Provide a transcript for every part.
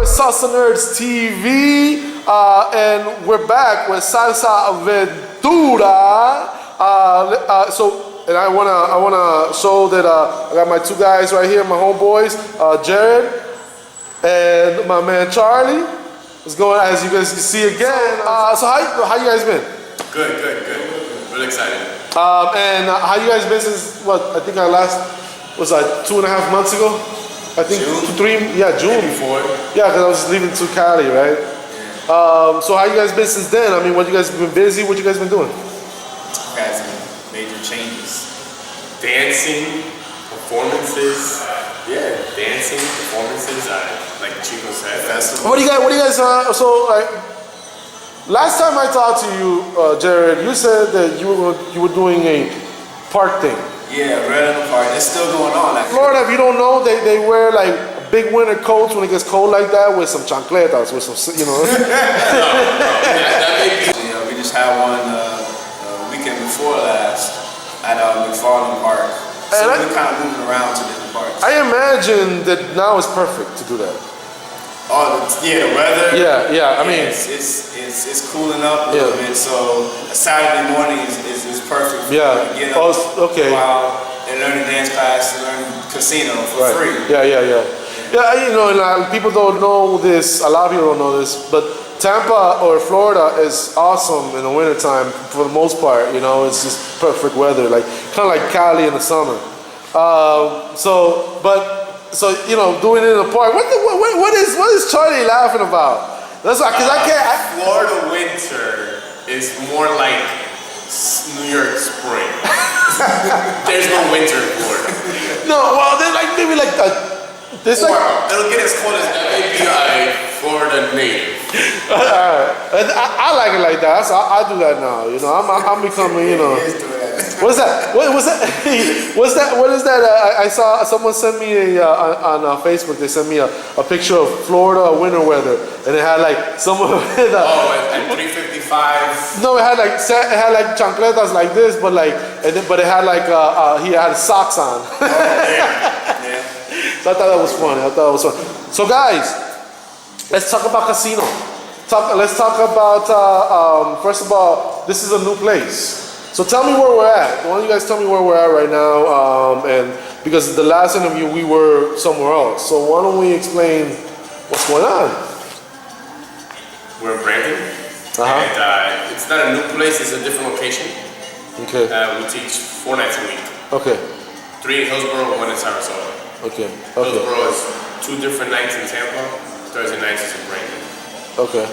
SalsaNerds TV, and we're back with Salsa Aventura. And I wanna show that I got my two guys right here, my homeboys, Jared and my man Charlie. It's going as you guys see again. So how you guys been? Good. Really excited. And how you guys been since what? I think our last was like 2.5 months ago. I think June. June. Before. Yeah, because I was leaving to Cali, right? Yeah. So how you guys been since then? I mean, what you guys been busy? What you guys been doing? Had some major changes. Dancing, performances. Yeah, dancing, performances. Like Chico said, festival. What do you guys? So like, last time I talked to you, Jared, you said that you were doing a park thing. Yeah, Red in the Park. It's still going on. Actually. Florida, if you don't know, they wear like big winter coats when it gets cold like that with some chancletas, with some, you know. We just had one weekend before last at McFarland Park. So we're kind of moving around to different parks. I imagine that now is perfect to do that. Oh, the weather. Yeah. I mean, it's cooling up a little bit, so a Saturday morning is perfect. Yeah. Get up, okay. Go out and learn a dance class, learn casino for free. Yeah. Yeah, you know, and people don't know this. A lot of people don't know this, but Tampa or Florida is awesome in the wintertime for the most part. You know, it's just perfect weather, like kind of like Cali in the summer. So you know, doing it in the park. What is Charlie laughing about? That's why, because I can't. Florida winter is more like New York spring. There's no winter in Florida. No, well, they're like maybe like it'll get as cold as maybe a Florida native. I like it like that. So I do that now. You know, I'm becoming. You know. What is that? What is that? I saw someone sent me on Facebook. They sent me a picture of Florida winter weather, and it had like someone. At 3:55. No, it had like chancletas like this, but it had like he had socks on. Oh, yeah. So I thought that was funny. So guys, let's talk about casino. Let's talk about first of all, this is a new place. So tell me where we're at. Why don't you guys tell me where we're at right now? And because the last interview we were somewhere else. So why don't we explain what's going on? We're in Brandon. And it's not a new place, it's a different location. Okay. We teach 4 nights a week. Okay. 3 in Hillsborough, 1 in Sarasota. Okay. Hillsborough is 2 different nights in Tampa. Thursday nights is in Brandon. Okay.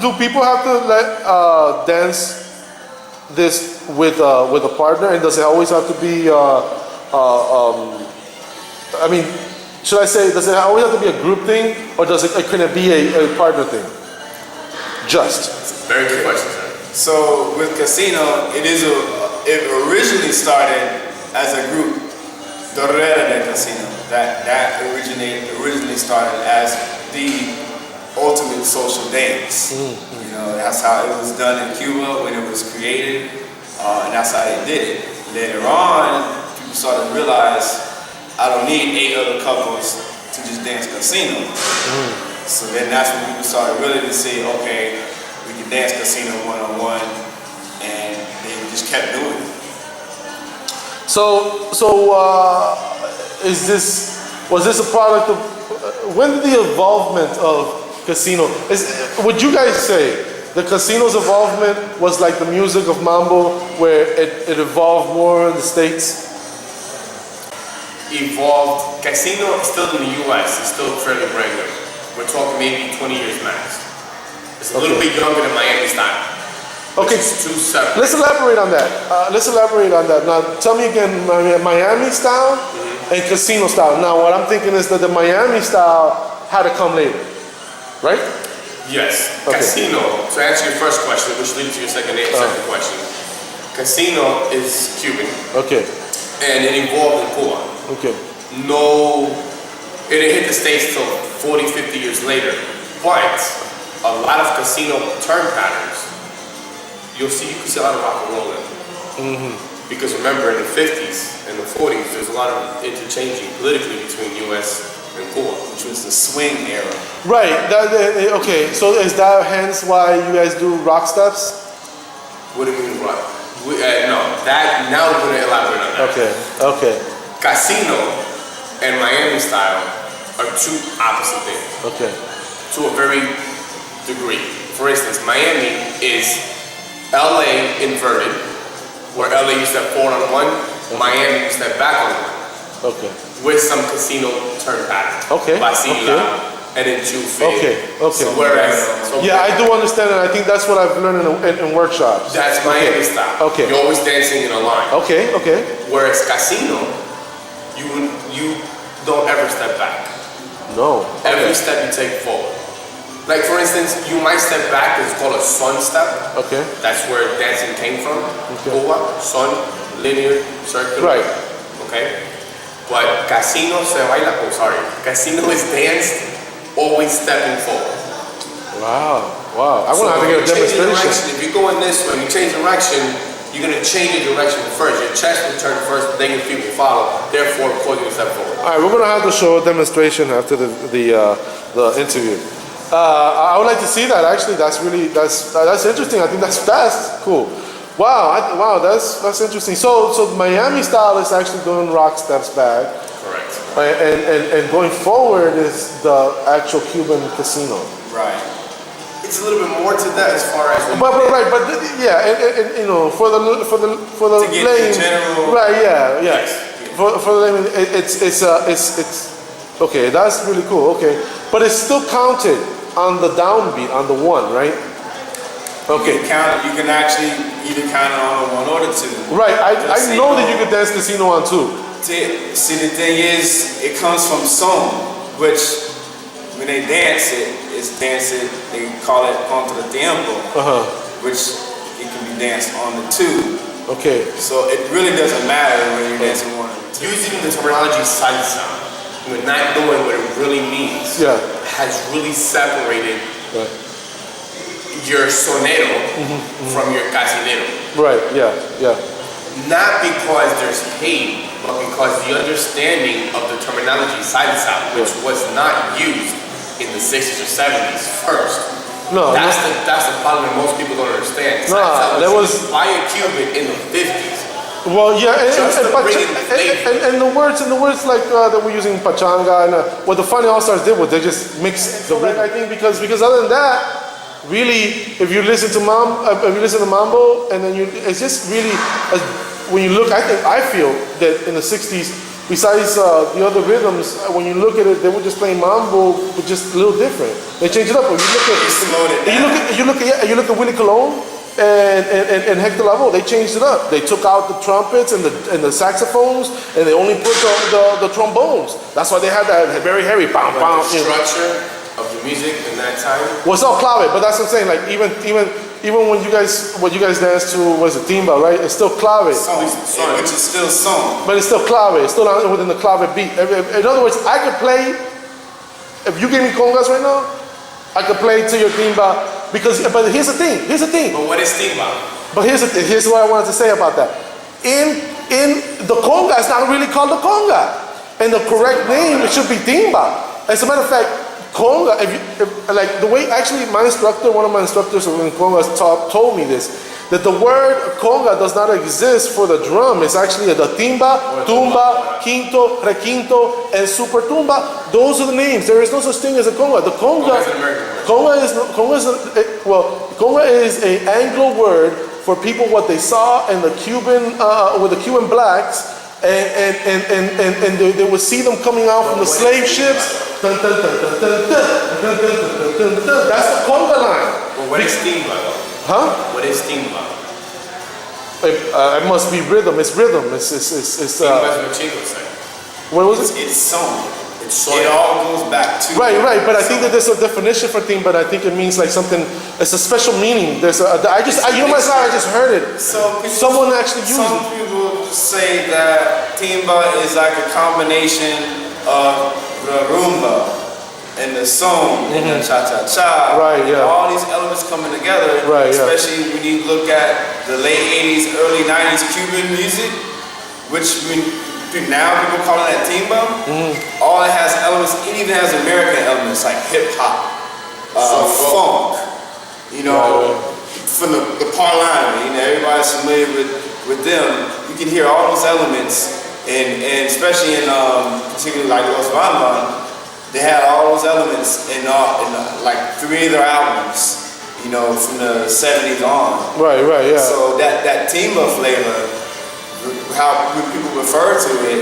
Do people have to dance this with a partner, and does it always have to be? I mean, should I say, does it always have to be a group thing, or can it be a partner thing? It's a very good question, sir. So with casino, it originally started as a group, Torrera de Casino. That originally started as the ultimate social dance. You know, that's how it was done in Cuba when it was created, and that's how they did it. Later on, people started to realize, I don't need 8 other couples to just dance casino. So then that's when people started really to say, okay, we can dance casino one-on-one, and they just kept doing it. So was this a product of, when did the involvement of casino, would you guys say the casino's involvement was like the music of mambo, where it evolved more in the States? Evolved. Casino is still in the U.S. It's still fairly brand new. We're talking maybe 20 years max. It's a little bit younger than Miami style. Okay, it's 2 separate. Let's elaborate on that. Now, tell me again, Miami style and casino style. Now, what I'm thinking is that the Miami style had to come later, right? Yes. Okay. Casino, to answer your first question, which leads to your second question. Casino is Cuban. Okay. And it evolved in Cuba. Okay. No, it didn't hit the States till 40, 50 years later. But a lot of casino term patterns, you can see a lot of rock and roll in them. Because remember, in the 50s and the 40s, there's a lot of interchanging politically between U.S. in Cuba, which was the swing era. Right. Okay. So is that hence why you guys do rock steps? What do you mean rock? No, that now we're gonna elaborate on that. Okay. Casino and Miami style are two opposite things. Okay. To a very degree. For instance, Miami is LA inverted, where LA you step forward on one, Miami you step back on one. Okay. With some casino turn pattern. Okay. Basila and then Juve. Okay. So whereas, yeah, I do understand, and I think that's what I've learned in workshops. that's Miami style. Okay. You're always dancing in a line. Okay. Whereas casino, you don't ever step back. No. Every step you take forward. Like for instance, you might step back, it's called a sun step. Okay. That's where dancing came from. Okay. Cuba, sun, linear, circular. Right. Okay? But casino se baila, casino is danced, always stepping forward. Wow. I want to have to get a demonstration. If you're going this way, you change direction, you're going to change your direction first. Your chest will turn first, then your feet will follow. Therefore, causing you to step forward. All right, we're going to have to show a demonstration after the interview. I would like to see that. Actually, that's interesting. I think that's cool. Wow, that's interesting. So Miami style is actually doing rock steps back. Correct. And going forward is the actual Cuban casino. Right. It's a little bit more to that as far as. But you know, for the to get lame, the general. right? Yeah. Yes. For the lame, it's okay. That's really cool. Okay, but it's still counted on the downbeat on the one, right? Okay. You can actually either count it on one or the two. Right. I know that you could dance casino on two. See, the thing is, it comes from son, which when they dance it's dancing. They call it contra tiempo, which it can be danced on the two. Okay. So it really doesn't matter when you're dancing one or two. Using the terminology salsa, we're not knowing what it really means. Yeah. Has really separated. Right. Your sonero from your casinero. Right, yeah. Not because there's hate, but because the understanding of the terminology salsa, which was not used in the 60s or 70s first. No. That's the problem that most people don't understand. No, Salsa was used by a Cuban in the 50s. Well, yeah, and the words like that we're using pachanga and what the Funny All Stars did was they just mixed the rhythm. I think because other than that, really, if you listen to mambo, and then it's just really when you look. I feel that in the '60s, besides the other rhythms, when you look at it, they were just playing mambo, but just a little different. They changed it up. When you look at you look at Willie Colon and Hector Lavoe, they changed it up. They took out the trumpets and the saxophones, and they only put the trombones. That's why they had that very heavy bam bam. Structure of the music in that time. Well, it's all clave, but that's what I'm saying. Like even when you guys dance to was it timba, right? It's still clave. Song, which is still song. But it's still clave. It's still within the clave beat. In other words, I could play. If you gave me congas right now, I could play to your timba because. But here's the thing. But what is timba? But here's what I wanted to say about that. In the conga, it's not really called the conga, and the correct name it should be timba. As a matter of fact. Conga, like the way actually one of my instructors in conga told me this, that the word conga does not exist for the drum. It's actually the timba, tumba, quinto, requinto, and super tumba. Those are the names. There is no such thing as a conga. The conga is an Anglo word for people what they saw in the Cuban with the Cuban blacks. And they would see them coming out from the slave ships. That's the conga line. Well, what is timba? Huh? What is timba? It must be rhythm. It's rhythm. It's timba is what Chico said. What was it? It's song. It all goes back to right. But I think that there's a definition for timba. But I think it means like something. It's a special meaning. I just heard it. So someone actually used it. Some people say that timba is like a combination of the rumba and the song and the cha-cha-cha. Right, yeah. All these elements coming together. Right, especially when you look at the late 80s, early 90s Cuban music, which now people call it that timba. All it has elements. It even has American elements like hip hop, funk. You know, from the parlano. You know, everybody's familiar with them. You can hear all those elements, and especially in particularly like Los Bambam, they had all those elements in like 3 of their albums. You know, from the 70s on. Right, yeah. So that timba flavor, how people refer to it,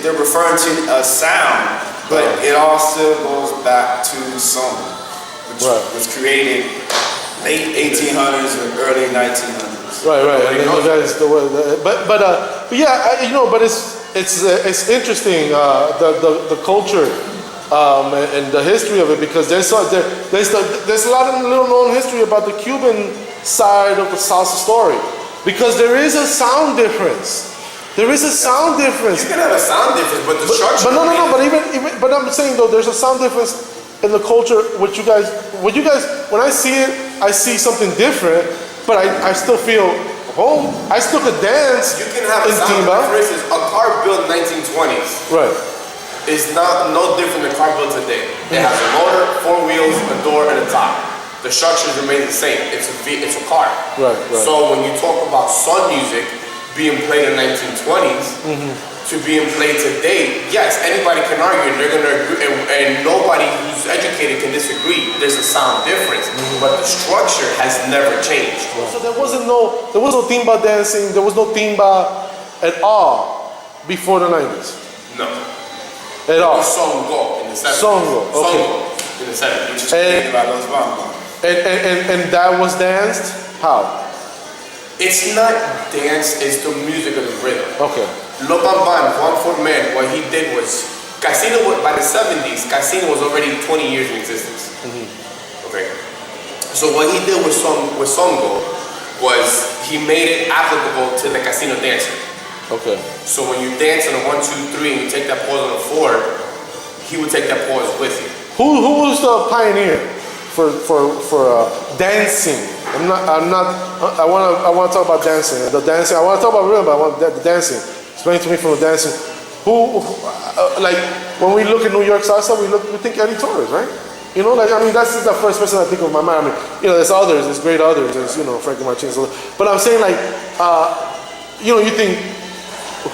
they're referring to a sound, but it all still goes back to song, which was created late 1800s or early 1900s. Right. And that is the word. But yeah, you know, but it's interesting the culture. And the history of it, because there's a lot of little known history about the Cuban side of the salsa story, because there is a sound difference. There is a sound difference. You can have a sound difference, but the structure. But no. But I'm saying though, there's a sound difference in the culture. When I see it, I see something different. But I still feel home. I still could dance. You can have a sound difference. For instance, a car built in 1920s. Right. It's no different than car built today. It has a motor, 4 wheels, a door, and a top. The structures remain the same. It's a car. Right. So when you talk about sun music being played in 1920s to being played today, yes, anybody can argue. They're gonna agree, and nobody who's educated can disagree. There's a sound difference, but the structure has never changed. So there was no timba dancing. There was no timba at all before the 90s. No. At all. Songo in the 70s. Songo, okay. Songo in the 70s, which is created by Los Bambam. And that was danced how? It's not dance, it's the music of the rhythm. Okay. Los Bambam, Juan Forman, what he did was, Casino, by the 70s, Casino was already 20 years in existence. Okay. So what he did with Songo was he made it applicable to the Casino dancer. Okay. So when you dance on a 1, 2, 3 and you take that pause on the 4, he would take that pause with you. Who was the pioneer for dancing? I want to talk about dancing. The dancing. I want to talk about rhythm, but I want the dancing. Explain to me from the dancing. Who like when we look at New York salsa, we think Eddie Torres, right? You know, like, I mean, that's the first person I think of in my mind. I mean, you know, there's others, there's great others, there's, you know, Frankie Martinez. But I'm saying, like, you know, you think.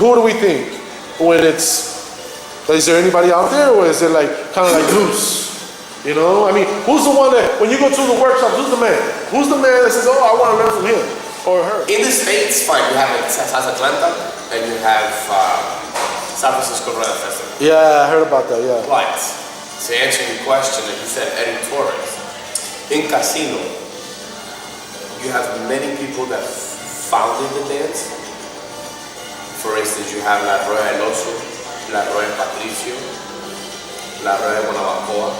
Who do we think when is there anybody out there, or is it like kind of like loose? You know, I mean, who's the one that when you go to the workshop, who's the man? Who's the man that says, oh, I want to learn from him or her? In the States, fine, you have Salsa Atlanta and you have San Francisco Red Festival. Yeah, I heard about that, yeah. But to answer your question, like you said, Eddie Torres, in Casino, you have many people that founded the dance. For instance, you have La Rueda del Oso, La Rueda Patricio, La Rueda de Guanabacoa.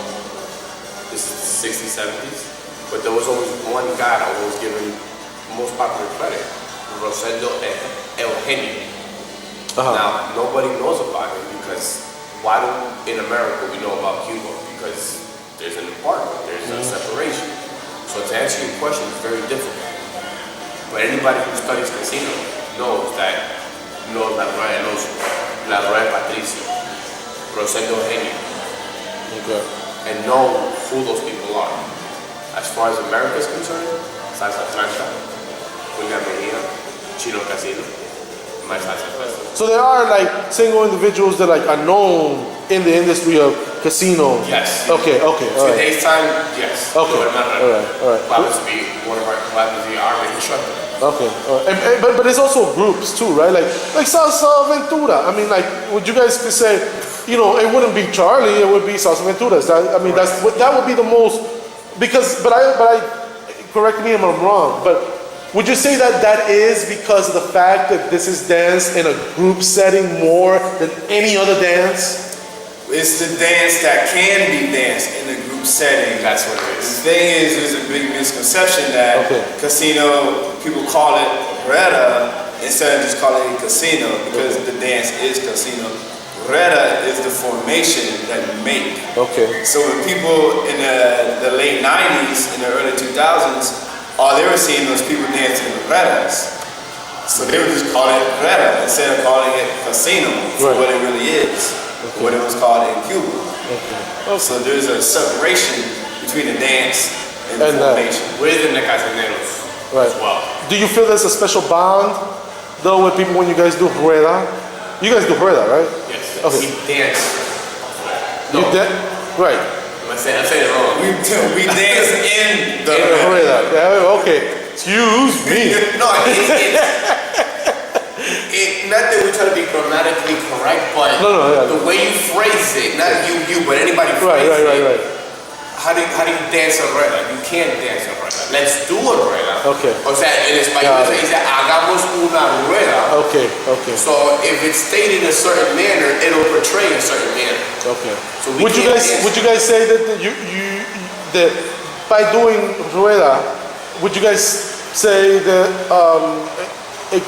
This is the 60s, 70s. But there was always one guy that was given most popular credit, Rosendo Eugenio. Now, nobody knows about him because why do in America we know about Cuba? Because there's an embargo, there's a separation. So to answer your question, it's very difficult. But anybody who studies casino knows that La Rueda del Oso, La Rueda Patricio, Rosendo Eugenio. Okay. And know who those people are. As far as America is concerned, Salsa Atlanta, William Mejia, Chino Casino, my Salsa Festival. So there are like single individuals that like are known in the industry of casino. Yes. Okay. Today's time, yes. Okay. All right. Happens to be our main instructor. Okay, but it's also groups too, right? Like Salsa Aventura. I mean, like, would you guys say, you know, it wouldn't be Charlie, it would be Salsa Aventura. That would be the most, because, but I correct me if I'm wrong, but would you say that is because of the fact that this is danced in a group setting more than any other dance? It's the dance that can be danced in a group setting. That's what it is. The thing is, there's a big misconception that casino, people call it Reta instead of just calling it casino because the dance is casino. Reta is the formation that you make. Okay. So when people in the late 90s, in the early 2000s, all they were seeing was people dancing with Retas. So they would just call it rueda instead of calling it casino for what it really is, what it was called in Cuba. So there's a separation between the dance and the formation. Within the SalsaNerds as well. Do you feel there's a special bond though with people when you guys do rueda? You guys do rueda, right? Yes. Okay. We dance. No. Right. I said it wrong. We dance in the rueda. Yeah, okay. Excuse me. No, not that we try to be grammatically correct, but the way you phrase it, not you, but anybody phrase it. Right. How do you dance a rueda? You can't dance a rueda. Let's do a rueda. Okay. O sea, en español se dice hagamos una rueda. Okay. So if it's stated in a certain manner, it'll portray a certain manner. Okay. So would you guys say that that by doing rueda, would you guys say that it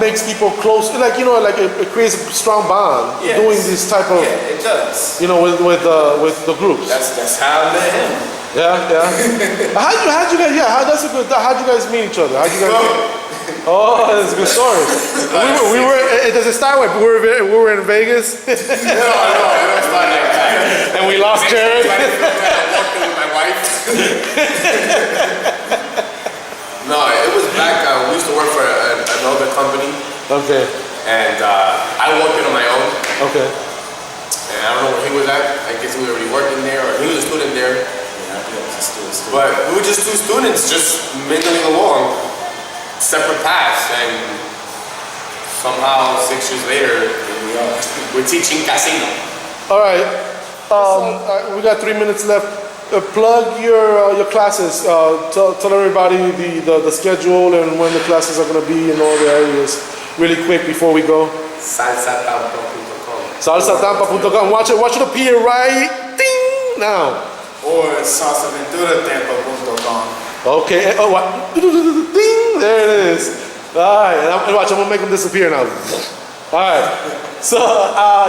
makes people close, like it creates a strong bond doing this type of it does. With the groups. That's how I met him. Yeah. How'd you guys meet each other? How'd you guys? Oh, that's a good story. we were. Does it start with we were in Vegas? No, it don't start like that. And we lost Jared. I walked in with my wife. No, it was back. We used to work for another company. Okay. And I walked in on my own. Okay. And I don't know where he was at. I guess he was already working there, or he was a student there. Yeah, I think I was a student. But we were just two students, just mingling along, separate paths, and somehow 6 years later, we're teaching casino. All right. We got 3 minutes left. Plug your classes. Tell everybody the schedule and when the classes are going to be in all the areas. Really quick before we go. SalsaTampa.com. SalsaTampa.com. Watch it appear right ding now. Or SalsaVenturaTampa.com. Okay. Oh, what? Ding. There it is. All right. And watch. I'm gonna make them disappear now. All right. So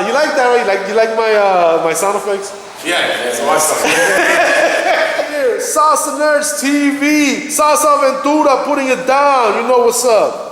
you like that, right? You like my sound effects? Yeah, that's awesome. Here, SalsaNerds TV, Salsa Aventura putting it down. You know what's up.